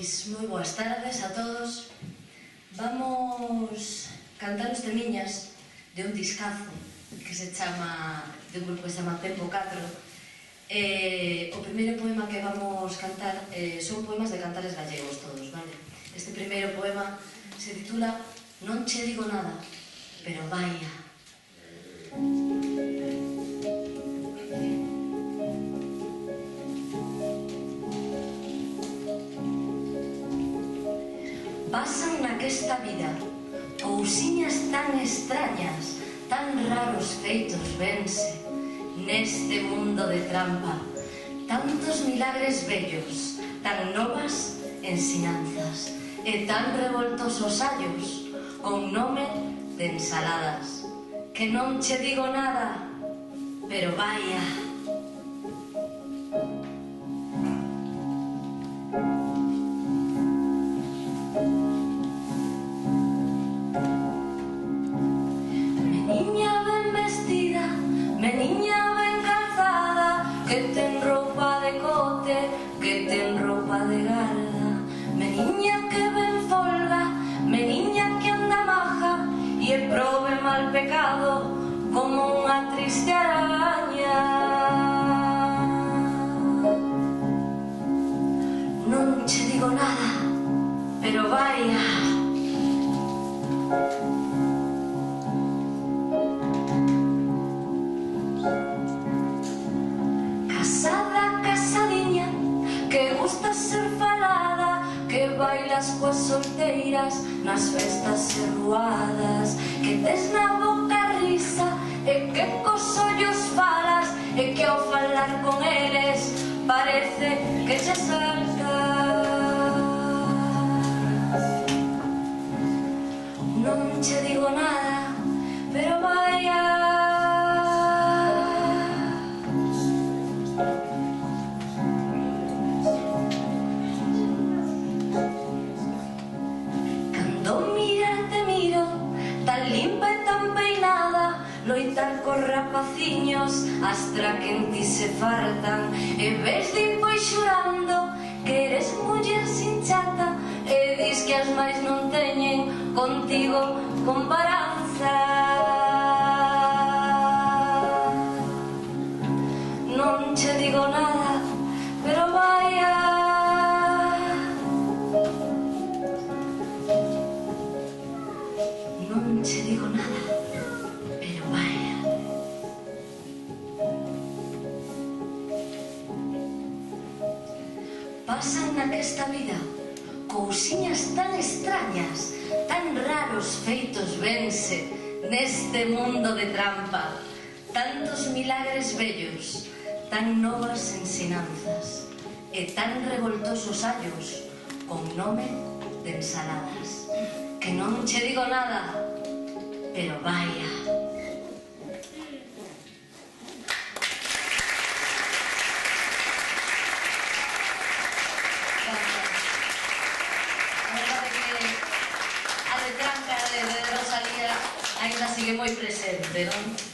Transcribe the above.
Pois moi boas tardes a todos. Vamos cantar os temiñas de un discazo que se chama, de un grupo que se chama Tempo 4. O primeiro poema que vamos cantar son poemas de cantares gallegos todos, vale? Este primeiro poema se titula Non che digo nada, pero vaia. Pasan naquesta vida cousiñas tan extrañas, tan raros feitos vense neste mundo de trampa, tantos milagres bellos, tan novas ensinanzas e tan revoltos os allos con nome de ensaladas, que non che digo nada, pero vaia. Meniña ben calzada, que ten roupa de cote, que ten roupa de garda. Meniña que ben folga, meniña que anda maja, e probe mal pecado como unha triste araña. Non che digo nada, pero vaia. Casadiña, que gusta ser falada, que bailas coas solteiras nas festas e ruadas, que tes na boca risa e que cos ollos falas e que ao falar con eles parece que che saltas. Non che digo nada, pero vaia. Tan limpa e tan peinada, loitar cos rapaciños astra que en ti se fartan, e ves limpo e xurando que eres muller sin chata, e dis que as máis non teñen contigo comparanza. Non che digo nada, pero vaia. Non che digo nada, pero vaia. Pasan naquesta vida cousiñas tan extrañas, tan raros feitos vense neste mundo de trampa, tantos milagres bellos, tan novas ensinanzas e tan revoltosos allos con nome de ensaladas, que non che digo nada, pero vaia. A verdade que a retranca de Rosalía ainda sigue moi presente, non?